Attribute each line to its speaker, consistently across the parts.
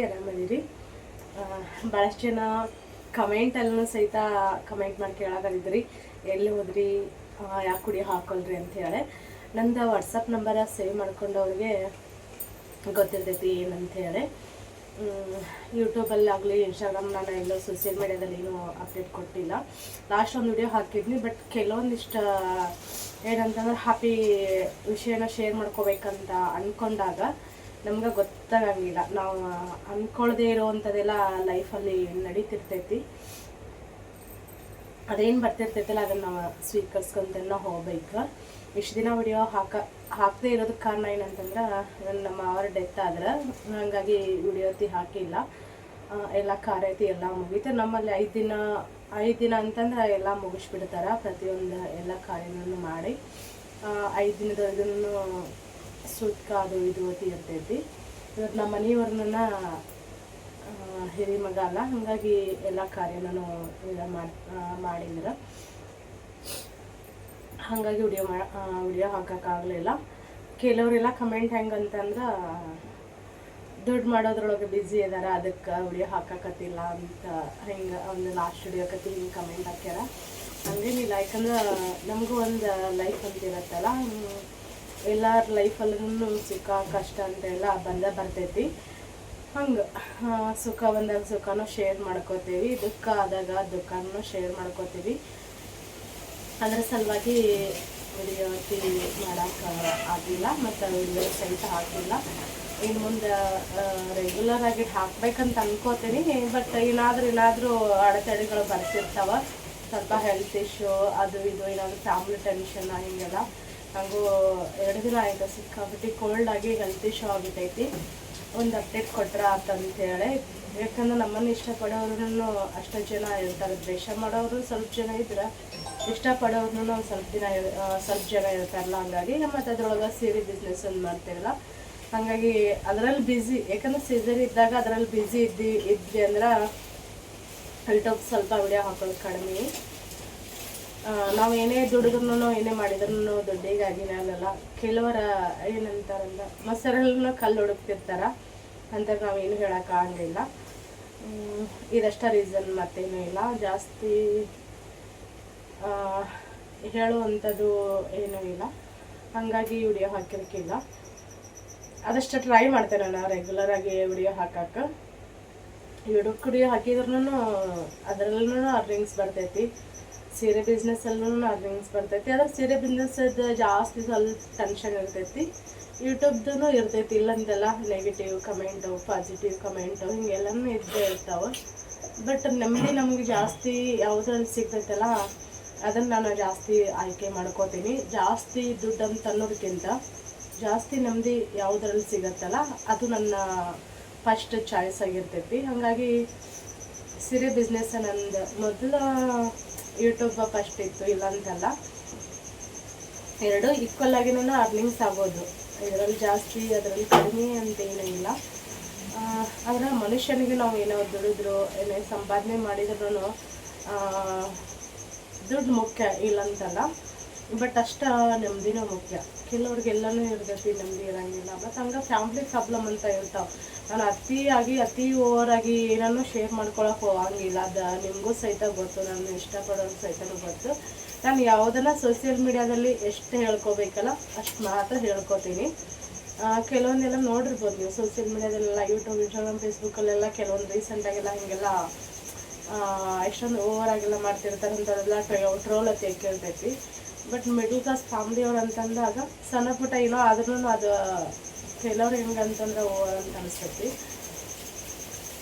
Speaker 1: ಆರಾಮದಿರಿ. ಭಾಳಷ್ಟು ಜನ ಕಮೆಂಟಲ್ಲೂ ಸಹಿತ ಕಮೆಂಟ್ ಮಾಡಿ ಕೇಳಾಕತ್ತಿದ್ರಿ, ಎಲ್ಲಿ ಹೋದ್ರಿ, ಯಾಕೆ ಕುಡಿಯೋ ಹಾಕೊಳ್ರಿ ಅಂಥೇಳಿ. ನಂದು ವಾಟ್ಸಪ್ ನಂಬರ ಸೇವ್ ಮಾಡ್ಕೊಂಡವ್ರಿಗೆ ಗೊತ್ತಿರ್ತೈತಿ ಏನಂತೇಳಿ. ಯೂಟ್ಯೂಬಲ್ಲಾಗಲಿ ಇನ್ಸ್ಟಾಗ್ರಾಮ್ ನಾನು ಎಲ್ಲೋ ಸೋಷಿಯಲ್ ಮೀಡ್ಯಾದಲ್ಲಿ ಏನೂ ಅಪ್ಡೇಟ್ ಕೊಟ್ಟಿಲ್ಲ. ಲಾಸ್ಟ್ ಒಂದು ವಿಡಿಯೋ ಹಾಕಿದ್ನಿ, ಬಟ್ ಕೆಲವೊಂದಿಷ್ಟು ಏನಂತಂದ್ರೆ ಹ್ಯಾಪಿ ವಿಷಯನ ಶೇರ್ ಮಾಡ್ಕೋಬೇಕಂತ ಅಂದ್ಕೊಂಡಾಗ ನಮ್ಗೆ ಗೊತ್ತಾಗಂಗಿಲ್ಲ. ನಾವು ಅಂದ್ಕೊಳ್ದೇ ಇರೋವಂಥದ್ದೆಲ್ಲ ಲೈಫಲ್ಲಿ ನಡೀತಿರ್ತೈತಿ. ಅದೇನು ಬರ್ತಿರ್ತೈತಲ್ಲ ಅದನ್ನು ನಾವು ಸ್ವೀಕರಿಸ್ಕೊಂತ ಹೋಗ್ಬೇಕು. ಇಷ್ಟು ದಿನ ವಿಡಿಯೋ ಹಾಕದೇ ಇರೋದಕ್ಕೆ ಕಾರಣ ಏನಂತಂದ್ರೆ ನಮ್ಮ ಅವ್ರ ಡೆತ್ ಆದ್ರೆ, ಹಾಗಾಗಿ ವಿಡಿಯೋ ಹಾಕಿಲ್ಲ. ಎಲ್ಲ ಕಾರ್ಯತಿ ಎಲ್ಲ ಮುಗೀತು. ನಮ್ಮಲ್ಲಿ 5 ದಿನ ಅಂತಂದ್ರೆ ಎಲ್ಲ ಮುಗಿಸ್ಬಿಡ್ತಾರೆ. ಪ್ರತಿಯೊಂದು ಎಲ್ಲ ಕಾರ್ಯಗಳನ್ನು ಮಾಡಿ 5 ದಿನದವರೆಗೂ ಸೂತ್ಕ ಅದು ಇದು ಇರ್ತೈತಿ. ಇವತ್ತು ನಮ್ಮ ಮನೆಯವ್ರನ್ನ ಹಿರಿ ಮಗ ಅಲ್ಲ, ಹಾಗಾಗಿ ಎಲ್ಲ ಕಾರ್ಯನೂ ಮಾಡಿದ್ರು. ಹಾಗಾಗಿ ವಿಡಿಯೋ ಹಾಕೋಕ್ಕಾಗಲಿಲ್ಲ. ಕೆಲವರೆಲ್ಲ ಕಮೆಂಟ್ ಹೆಂಗಂತಂದ್ರೆ ದುಡ್ಡು ಮಾಡೋದ್ರೊಳಗೆ ಬ್ಯುಸಿ ಇದ್ದಾರೆ, ಅದಕ್ಕೆ ವಿಡಿಯೋ ಹಾಕಕತ್ತಿಲ್ಲ ಅಂತ ಹಿಂಗೆ ಒಂದು ಲಾಸ್ಟ್ ವಿಡಿಯೋ ಹಿಂಗೆ ಕಮೆಂಟ್ ಹಾಕ್ಯಾರ. ಹಂಗೇನಿಲ್ಲ, ಯಾಕಂದ್ರೆ ನಮಗೂ ಒಂದು ಲೈಫ್ ಅಂತ ಇರತ್ತಲ್ಲ. ಎಲ್ಲರ ಲೈಫಲ್ಲೂ ಸುಖ ಕಷ್ಟ ಅಂತೆಲ್ಲ ಬರ್ತೈತಿ. ಹಂಗೆ ಸುಖ ಬಂದಾಗ ಸುಖನೂ ಶೇರ್ ಮಾಡ್ಕೋತೀವಿ, ದುಃಖ ಆದಾಗ ದುಃಖನೂ ಶೇರ್ ಮಾಡ್ಕೋತೀವಿ. ಅದರ ಸಲುವಾಗಿ ವಿಡಿಯೋ ಮಾಡೋಕ್ಕೆ ಆಗಿಲ್ಲ, ಮತ್ತು ವಿಡಿಯೋ ಸಹಿತ ಹಾಕಿಲ್ಲ. ಇನ್ನು ಮುಂದೆ ರೆಗ್ಯುಲರಾಗಿ ಹಾಕ್ಬೇಕಂತ ಅನ್ಕೋತೀನಿ. ಬಟ್ ಏನಾದರೂ ಅಡೆತಡೆಗಳು ಬರ್ತಿರ್ತಾವೆ. ಸ್ವಲ್ಪ ಹೆಲ್ತ್ ಇಶ್ಯೂ ಅದು ಇದು, ಏನಾದರೂ ಫ್ಯಾಮಿಲಿ ಟೆನ್ಷನ್ ಹಿಂಗೆಲ್ಲ. ಹಾಗೂ 2 ದಿನ ಆಯಿತು ಸಿಕ್ಕಾಬಿಟ್ಟು ಕೋಲ್ಡ್ ಆಗಿ ಹೆಲ್ತ್ ಇಶ್ಯೂ ಆಗಿಬಿಟ್ಟೈತಿ. ಒಂದು ಅಪ್ಡೇಟ್ ಕೊಟ್ರೆ ಆತಂತೇಳಿ. ಯಾಕಂದ್ರೆ ನಮ್ಮನ್ನು ಇಷ್ಟಪಡೋರು ಅಷ್ಟು ಜನ ಇರ್ತಾರೆ, ದ್ವೇಷ ಮಾಡೋರು ಸ್ವಲ್ಪ ಜನ ಇದ್ರೆ, ಇಷ್ಟಪಡೋರು ಸ್ವಲ್ಪ ಜನ ಇರ್ತಾರಲ್ಲ. ಹಾಗಾಗಿ ಮತ್ತು ಅದ್ರೊಳಗೆ ಸೀರೆ ಬಿಸ್ನೆಸ್ ಒಂದು ಮಾಡ್ತಿರಲ್ಲ, ಹಾಗಾಗಿ ಅದರಲ್ಲಿ ಬ್ಯುಸಿ. ಯಾಕಂದ್ರೆ ಸೀಸನ್ ಇದ್ದಾಗ ಅದರಲ್ಲಿ ಬ್ಯುಸಿ ಇದ್ವಿ ಅಂದ್ರೆ ಯೂಟ್ಯೂಬ್ ಸ್ವಲ್ಪ ವಿಡಿಯೋ ಹಾಕೋದು ಕಡಿಮೆ. ನಾವು ಏನೇ ದುಡಿದ್ರೂ ಏನೇ ಮಾಡಿದ್ರೂ ದುಡ್ಡಿಗಾಗಿನೇ ಅಲ್ಲಲ್ಲ. ಕೆಲವರ ಏನಂತಾರಂದ್ರೆ ಮೊಸರಲ್ಲೂ ಕಲ್ಲು ಹುಡುಕ್ತಿರ್ತಾರೆ ಅಂತ ನಾವೇನು ಹೇಳೋಕ್ಕಾಗಲಿಲ್ಲ. ಇದಷ್ಟ ರೀಸನ್, ಮತ್ತೇನೂ ಇಲ್ಲ. ಜಾಸ್ತಿ ಹೇಳುವಂಥದ್ದು ಏನೂ ಇಲ್ಲ, ಹಾಗಾಗಿ ವಿಡಿಯೋ ಹಾಕಿರ್ಕಿಲ್ಲ. ಅದಷ್ಟು ಟ್ರೈ ಮಾಡ್ತೇನೆ ನಾನು ರೆಗ್ಯುಲರಾಗಿ ವಿಡಿಯೋ ಹಾಕೋಕ್ಕೆ. ವಿಡಿಯೋ ಹಾಕಿದ್ರೂ ಅದರಲ್ಲೂ ಅರ್ನಿಂಗ್ಸ್ ಬರ್ತೈತಿ. ಸೀರೆ ಬಿಸ್ನೆಸ್ಸಲ್ಲೂ ಅರ್ನಿಂಗ್ಸ್ ಬರ್ತೈತಿ. ಆದರೆ ಸೀರೆ ಬಿಸ್ನೆಸ್ಸದ್ದು ಜಾಸ್ತಿ ಸ್ವಲ್ಪ ಟೆನ್ಷನ್ ಇರ್ತೈತಿ. ಯೂಟ್ಯೂಬ್ದು ಇರ್ತೈತಿ, ಇಲ್ಲಂತೆಲ್ಲ ನೆಗೆಟಿವ್ ಕಮೆಂಟು, ಪಾಸಿಟಿವ್ ಕಮೆಂಟು ಹಿಂಗೆಲ್ಲನೂ ಇದ್ದೇ ಇರ್ತಾವೆ. ಬಟ್ ನೆಮ್ಮದಿ ನಮಗೆ ಜಾಸ್ತಿ ಯಾವುದ್ರಲ್ಲಿ ಸಿಗ್ತೈತಲ್ಲ ಅದನ್ನು ನಾನು ಜಾಸ್ತಿ ಆಯ್ಕೆ ಮಾಡ್ಕೋತೀನಿ. ಜಾಸ್ತಿ ದುಡ್ಡು ಅಂತ ಅನ್ನೋದಕ್ಕಿಂತ ಜಾಸ್ತಿ ನೆಮ್ಮದಿ ಯಾವುದ್ರಲ್ಲಿ ಸಿಗತ್ತಲ್ಲ ಅದು ನನ್ನ ಫಸ್ಟ್ ಚಾಯ್ಸ್ ಆಗಿರ್ತೈತಿ. ಹಾಗಾಗಿ ಸೀರೆ ಬಿಸ್ನೆಸ್ ನಂದು ಮೊದಲು ಯೂಟ್ಯೂಬ್ ಫಸ್ಟ್ ಇತ್ತು, ಇಲ್ಲಂತಲ್ಲ. 2 ಈಕ್ವಲ್ ಆಗಿನೂ ಅರ್ನಿಂಗ್ಸ್ ಆಗೋದು. ಇದರಲ್ಲಿ ಜಾಸ್ತಿ ಅದರಲ್ಲಿ ಕಡಿಮೆ ಅಂತೇನೂ ಇಲ್ಲ. ಆದರೆ ಮನುಷ್ಯನಿಗೆ ನಾವು ಏನೋ ದುಡಿದ್ರು ಏನೇ ಸಂಪಾದನೆ ಮಾಡಿದ್ರೂ ದುಡ್ಡು ಮುಖ್ಯ, ಇಲ್ಲಂತಲ್ಲ. ಬಟ್ ಅಷ್ಟು ನೆಮ್ಮದಿನೂ ಮುಖ್ಯ. ಕೆಲವ್ರಿಗೆಲ್ಲನೂ ಇರ್ತೈತಿ, ನೆಮ್ಮದಿ ಇರೋಂಗಿಲ್ಲ. ಮತ್ತು ಹಂಗೆ ಫ್ಯಾಮ್ಲಿ ಪ್ರಾಬ್ಲಮ್ ಅಂತ ಇರ್ತಾವೆ. ನಾನು ಅತಿ ಓವರಾಗಿ ಏನನ್ನೂ ಶೇರ್ ಮಾಡ್ಕೊಳಕ್ಕೆ ಹೋಗಂಗಿಲ್ಲ. ಅದು ನಿಮಗೂ ಸಹಿತ ಗೊತ್ತು, ನಾನು ಇಷ್ಟಪಡೋದು ಸಹಿತನೂ ಗೊತ್ತು. ನಾನು ಯಾವುದನ್ನು ಸೋಷಿಯಲ್ ಮೀಡ್ಯಾದಲ್ಲಿ ಎಷ್ಟು ಹೇಳ್ಕೊಬೇಕಲ್ಲ ಅಷ್ಟು ಮಾತ್ರ ಹೇಳ್ಕೊತೀನಿ. ಕೆಲವೊಂದೆಲ್ಲ ನೋಡಿರ್ಬೋದು ನೀವು ಸೋಷಿಯಲ್ ಮೀಡ್ಯಾದಲ್ಲೆಲ್ಲ, ಯೂಟ್ಯೂಬ್, ಇನ್ಸ್ಟಾಗ್ರಾಮ್, ಫೇಸ್ಬುಕ್ಕಲ್ಲೆಲ್ಲ ಕೆಲವೊಂದು ರೀಸೆಂಟಾಗೆಲ್ಲ ಹಿಂಗೆಲ್ಲ ಎಷ್ಟೊಂದು ಓವರಾಗೆಲ್ಲ ಮಾಡ್ತಿರ್ತಾರೆ ಅಂಥದ್ದೆಲ್ಲ ಟ್ರೋಲ್ ಕೇಳ್ತೈತಿ. ಬಟ್ ಮಿಡಲ್ ಕ್ಲಾಸ್ ಫ್ಯಾಮ್ಲಿಯವ್ರು ಅಂತಂದಾಗ ಸಣ್ಣ ಪುಟ್ಟ ಏನೋ ಆದ್ರೂ ಅದು ಕೆಲವ್ರು ಹೆಂಗಂತಂದ್ರೆ ಓವರ್ ಅಂತ ಅನಿಸ್ತೈತಿ.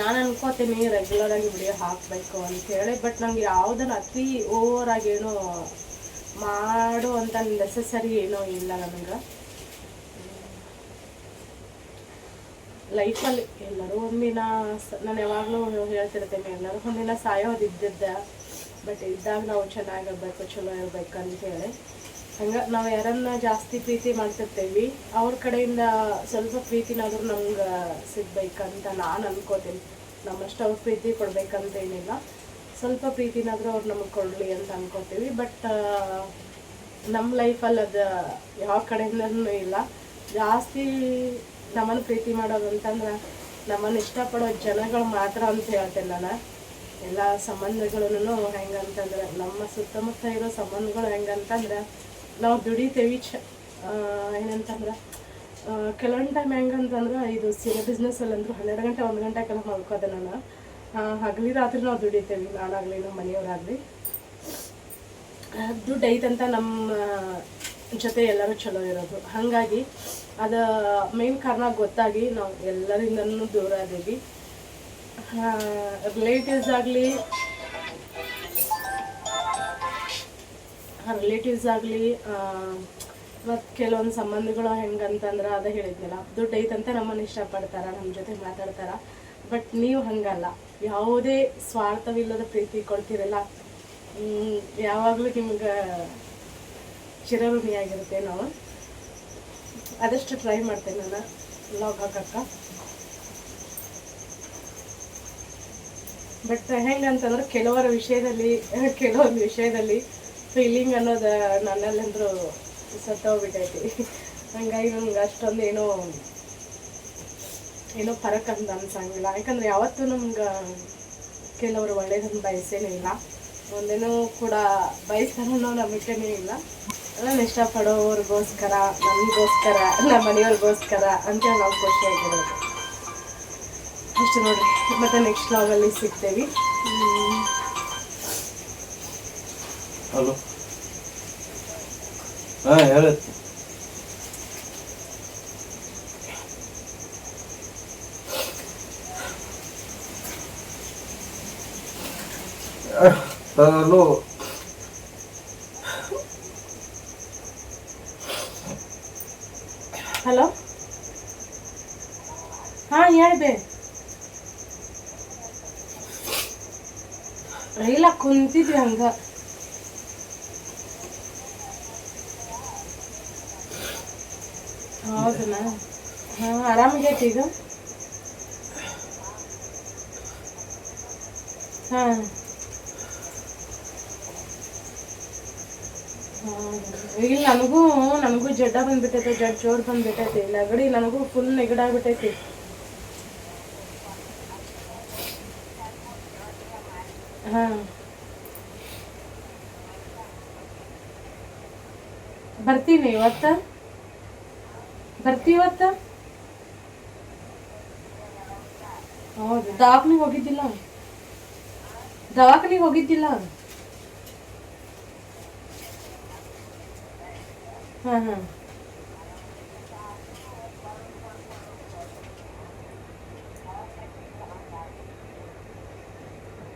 Speaker 1: ನಾನು ಅನ್ಕೋತೀನಿ ರೆಗ್ಯುಲರಾಗಿ ವಿಡಿಯೋ ಹಾಕಬೇಕು ಅಂತೇಳಿ. ಬಟ್ ನಂಗೆ ಯಾವುದನ್ನು ಅತಿ ಓವರಾಗೇನೋ ಮಾಡುವಂಥ ನೆಸಸರಿ ಏನೋ ಇಲ್ಲ ನನಗೆ. ಲೈಫಲ್ಲಿ ಎಲ್ಲರೂ ಒಂದಿನ, ನಾನು ಯಾವಾಗಲೂ ಹೇಳ್ತಿರ್ತೇನೆ, ಎಲ್ಲರೂ ಒಂದಿನ ಸಾಯೋದಿದ್ದಿದ್ದೆ. ಬಟ್ ಇದ್ದಾಗ ನಾವು ಚೆನ್ನಾಗಿರ್ಬೇಕು, ಚಲೋ ಇರಬೇಕು ಅಂತೇಳಿ. ಹಂಗೆ ನಾವು ಯಾರನ್ನ ಜಾಸ್ತಿ ಪ್ರೀತಿ ಮಾಡ್ತಿರ್ತೀವಿ, ಅವ್ರ ಕಡೆಯಿಂದ ಸ್ವಲ್ಪ ಪ್ರೀತಿನಾದರೂ ನಮ್ಗೆ ಸಿಗ್ಬೇಕಂತ ನಾನು ಅನ್ಕೋತೀನಿ. ನಮ್ಮಷ್ಟು ಅವ್ರ ಪ್ರೀತಿ ಕೊಡ್ಬೇಕಂತ ಏನಿಲ್ಲ, ಸ್ವಲ್ಪ ಪ್ರೀತಿನಾದರೂ ಅವ್ರು ನಮಗೆ ಕೊಡಲಿ ಅಂತ ಅನ್ಕೋತೀವಿ. ಬಟ್ ನಮ್ಮ ಲೈಫಲ್ಲಿ ಅದು ಯಾವ ಕಡೆಯಿಂದನೂ ಇಲ್ಲ. ಜಾಸ್ತಿ ನಮ್ಮನ್ನು ಪ್ರೀತಿ ಮಾಡೋದು ಅಂತಂದ್ರೆ ನಮ್ಮನ್ನು ಇಷ್ಟಪಡೋ ಜನಗಳು ಮಾತ್ರ ಅಂತ ಹೇಳ್ತೇನೆ ನಾನು. ಎಲ್ಲ ಸಂಬಂಧಗಳನ್ನು ಹೆಂಗಂತಂದ್ರೆ, ನಮ್ಮ ಸುತ್ತಮುತ್ತ ಇರೋ ಸಂಬಂಧಗಳು ಹೆಂಗಂತಂದ್ರೆ, ನಾವು ದುಡಿತೇವಿ ಏನಂತಂದ್ರೆ ಕೆಲವೊಂದು ಟೈಮ್ ಹೆಂಗಂತಂದ್ರೆ, ಇದು ಸೀರೆ ಬಿಸ್ನೆಸ್ಸಲ್ಲಿ ಅಂದರು 12 ಗಂಟೆ 1 ಗಂಟೆಗೆಲ್ಲ ಮಲ್ಕೋದೆ ನಾನು. ಹಗಲಿ ರಾತ್ರಿ ನಾವು ದುಡಿತೇವೆ, ನಾನಾಗಲಿ ನಮ್ಮ ಮನೆಯವರಾಗಲಿ. ದುಡ್ಡು ಐತಂತ ನಮ್ಮ ಜೊತೆ ಎಲ್ಲರೂ ಚಲೋ ಇರೋದು. ಹಾಗಾಗಿ ಅದು ಮೇನ್ ಕಾರಣ ಗೊತ್ತಾಗಿ ನಾವು ಎಲ್ಲರಿಂದನೂ ದೂರ ಆದೇವಿ. ರಿಲೇಟಿವ್ಸ್ ಆಗಲಿ ಮತ್ತು ಕೆಲವೊಂದು ಸಂಬಂಧಗಳು ಹೆಂಗಂತಂದ್ರೆ ಅದೇ ಹೇಳಿದ್ನಲ್ಲ, ದುಡ್ಡು ಐತಂತ ನಮ್ಮನ್ನು ಇಷ್ಟಪಡ್ತಾರೆ, ನಮ್ಮ ಜೊತೆ ಮಾತಾಡ್ತಾರೆ. ಬಟ್ ನೀವು ಹಂಗಲ್ಲ, ಯಾವುದೇ ಸ್ವಾರ್ಥವಿಲ್ಲದ ಪ್ರೀತಿ ಕೊಡ್ತೀರಲ್ಲ, ಯಾವಾಗಲೂ ನಿಮ್ಗೆ ಚಿರಋಣಿಯಾಗಿರುತ್ತೆ. ನಾವು ಆದಷ್ಟು ಟ್ರೈ ಮಾಡ್ತೇನೆ ನಾನು ಲಾಗ್ ಹಾಕಕ್ಕೆ. ಬಟ್ ಹೆಂಗಂತಂದ್ರೆ ಕೆಲವೊಂದು ವಿಷಯದಲ್ಲಿ ಫೀಲಿಂಗ್ ಅನ್ನೋದು ನನ್ನಲ್ಲಂದ್ರೂ ಸತ್ತೋಗ್ಬಿಟ್ಟೈತಿ. ಹಂಗಾಗಿ ನಮ್ಗೆ ಅಷ್ಟೊಂದು ಏನೋ ಫರಕ್ ಅಂತ ಅನ್ಸಂಗಿಲ್ಲ. ಯಾಕಂದ್ರೆ ಯಾವತ್ತೂ ನಮ್ಗೆ ಕೆಲವರು ಒಳ್ಳೇದನ್ನು ಬಯಸೇನೇ ಇಲ್ಲ, ಒಂದೇನೂ ಕೂಡ ಬಯಸ್ತಾರೋ ನಂಬಿಕೆನೇ ಇಲ್ಲ. ನಾನು ಇಷ್ಟಪಡೋವ್ರಿಗೋಸ್ಕರ, ನಮಗೋಸ್ಕರ, ನಮ್ಮ ಮನೆಯವ್ರಿಗೋಸ್ಕರ ಅಂತೇಳಿ ನಾವು ಖುಷಿಯಾಗಿರೋದು ಅಷ್ಟು ನೋಡಿರಿ. ಮತ್ತು ನೆಕ್ಸ್ಟ್ ಲಾಗಲ್ಲಿ ಸಿಗ್ತೇವೆ.
Speaker 2: ಹಲೋ, ಹಾಂ ಹೇಳತ್ತೆ. ಹಲೋ,
Speaker 1: ಹಲೋ, ಹಾಂ ಹೇಳ್ಬೇ. ಇಲ್ಲ ಕುಂತಿದ್ವಿ ಹಂಗ. ಹೌದಣ್ಣ, ಹಾಂ ಆರಾಮಾಗೈತಿ ಈಗ. ಹಾಂ ಇಲ್ಲ, ನನಗೂ ಜಡ್ಡ ಬಂದ್ಬಿಟ್ಟೈತೆ, ಜೋರು ಬಂದ್ಬಿಟ್ಟೈತಿ. ನೆಗಡಿ ನನಗೂ ಫುಲ್ ನೆಗಡಿ ಆಗ್ಬಿಟ್ಟೈತಿ. ಹಾಂ ಬರ್ತೀನಿ ಇವತ್ತು. ಹೌದು, ದವಾಖಾನಿಗೆ ಹೋಗಿದ್ದಿಲ್ಲ. ಹಾಂ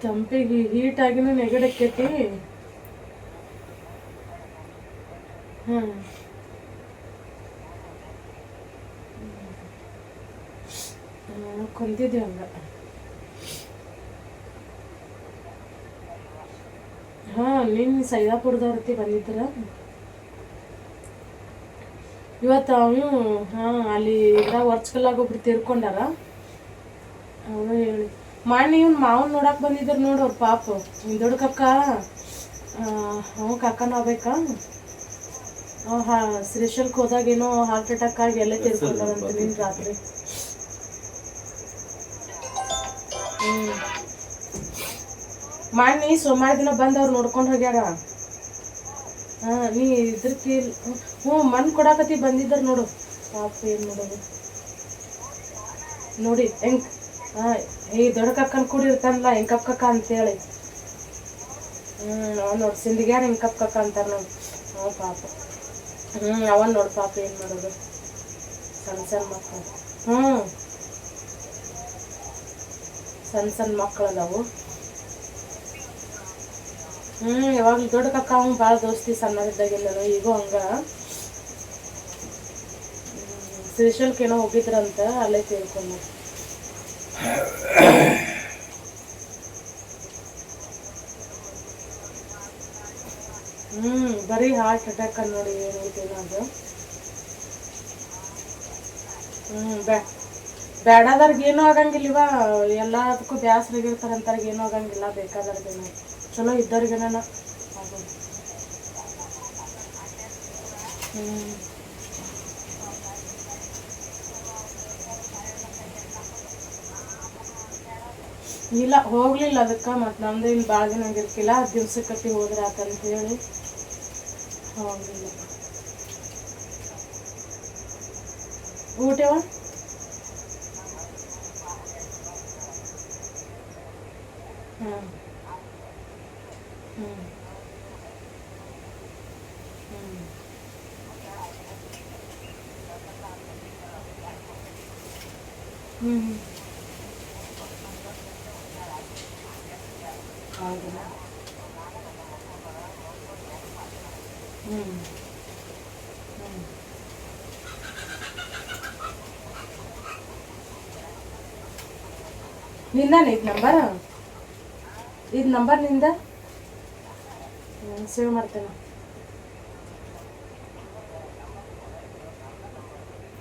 Speaker 1: ತಂಪಿಗೆ ಹೀಟಾಗಿನೂ ನೆಗಡಕ್ಕೈತಿ. ಹಾಂ ಕುಂತಿದ್ವಿ ಹಂಗ. ಹಾಂ ನಿನ್ನ ಸೈದಾಪುರದವ್ರತಿ ಬಂದಿದ್ರ ಇವತ್ತು. ಅವನು ಅಲ್ಲಿ ವರ್ಚ್ಕಲ್ಲಾಗ ಒಬ್ರು ತೀರ್ಕೊಂಡಾರ. ಅವನು ಹೇಳಿ ಮಾಡಿ ಇವ್ನು ಮಾವನ್ ನೋಡಕ್ಕೆ ಬಂದಿದ್ರು ನೋಡು ಅವ್ರ ಪಾಪ. ದೊಡ್ಡ ಕಕ್ಕ ಕಾಕನ ಆಗ್ಬೇಕಾ. ಶ್ರೀಶೈಲಕ್ಕೆ ಹೋದಾಗೇನೋ ಹಾರ್ಟ್ ಅಟ್ಯಾಕ್ ಆಗಿ ಎಲ್ಲ ತೀರ್ಕೊಂಡಾರಂತ ನಿನ್ನ ರಾತ್ರಿ. ಮಾಡಿ ಸೋಮವಾರ ದಿನ ಬಂದು ಅವ್ರು ನೋಡ್ಕೊಂಡು ಹೋಗ್ಯಾರ. ನೀ ಇದ್ರಕ್ಕೆ ಮಣ್ಣು ಕೊಡಾಕತಿ ಬಂದಿದ್ರು ನೋಡು ಪಾಪ. ಏನು ಮಾಡೋದು ನೋಡಿ ಹೆಂಗೆ. ಈ ದೊಡ್ಡ ಕಕ್ಕನ ಕೂಡಿರ್ತಾನಲ್ಲ ಹೆಂಕಪ್ಪ ಕಕ್ಕ ಅಂತೇಳಿ. ಅವ್ನು ನೋಡಿ ಸಿಂದಿಗ್ಯಾರ ಹೆಂಕಪ್ಪ ಕಕ್ಕ ಅಂತಾರೆ ನೋಡಿ. ಪಾಪ. ಅವನ್ ನೋಡಿ ಪಾಪ ಏನು ಮಾಡೋದು. ಸಣ್ಣ ಮಕ್ಕಳು. ಸಣ್ಣ ಮಕ್ಕಳು ಅದಾವು. ಯಾವಾಗಲೂ ದೊಡ್ಡ ಕಕ್ಕ ಅವ್ನು ಭಾಳ ದೋಸ್ತಿ ಸಣ್ಣದಿದ್ದಾಗಿಂದನು. ಈಗೂ ಹಂಗ. ಶ್ರೀಶೈಲಕ್ಕೆ ಏನೋ ಹೋಗಿದ್ರಂತ, ಅಲ್ಲೇ ತೀರ್ಕೊಂಡು. ಬರೀ ಹಾರ್ಟ್ ಅಟ್ಯಾಕ್ ನೋಡಿ ಏನೈತೇನೋ ಅದು. ಬೇಡಾದವ್ರಿಗೇನೂ ಆಗಂಗಿಲ್ಲ. ಇವ ಎಲ್ಲದಕ್ಕೂ ಬ್ಯಾಸ್ರಾಗಿರ್ತಾರಂತಾರ್ಗೆ ಏನೂ ಆಗಂಗಿಲ್ಲ. ಬೇಕಾದವ್ರಿಗೇನೋ ಚಲೋ ಇದ್ದವ್ರಿಗೇನ ಆಗೋದು. ಇಲ್ಲ ಹೋಗ್ಲಿಲ್ಲ ಅದಕ್ಕೆ ಮತ್ತು ನಮ್ದು ಇಲ್ಲಿ ಭಾಳ ದಿನ ಆಗಿರ್ಕಿಲ್ಲ ದಿವ್ಸಕ್ಕಟ್ಟಿ ಹೋದ್ರೆ ಆತಂತ ಹೇಳಿ ಹೋಗಲಿಲ್ಲ. ಊಟವ ಹ್ಞೂ ಹ್ಞೂ ಹ್ಞೂ ಹ್ಞೂ ಹೌದಾ ಹ್ಞೂ ಹ್ಞೂ ನಿಂದಾನೆ ಇದು ನಂಬರ್ ನಿಂದ ಸೇವ್ ಮಾಡ್ತೇನೆ.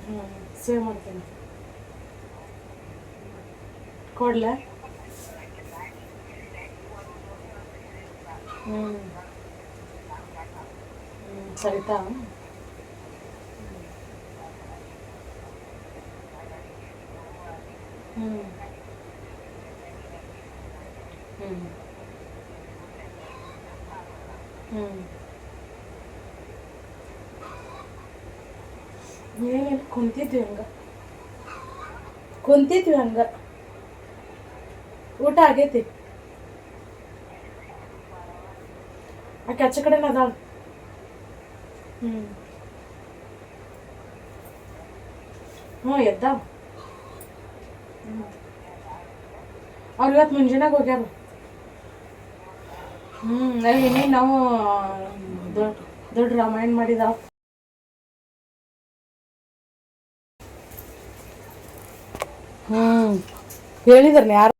Speaker 1: ಹ್ಞೂ ಸೇವ್ ಮಾಡ್ತೇನೆ. ಕೊಡ್ಲ ಹ್ಞೂ ಸರಿತಾ ಹ್ಞೂ ಹ್ಞೂ ಹ್ಞೂ ಏನಿಲ್ಲ ಕುಂತಿದ್ವಿ ಹಂಗೆ ಊಟ ಆಗೈತಿ. ಆಕೆ ಆಚೆ ಕಡೆನ ಅದಾಳ. ಹ್ಞೂ ಹ್ಞೂ ಎದ್ದಾವ. ಹ್ಞೂ ಅವ್ರು ಇವತ್ತು ಮುಂಜಾನೆಗೆ ಹೋಗ್ಯಾರ. ಇನ್ನೇನು ನಾವು ದೊಡ್ಡ ದೊಡ್ಡ ರಾಮಾಯಣ ಮಾಡಿದಾವ. ಹೇಳಿದ್ರನ್ನ ಯಾರು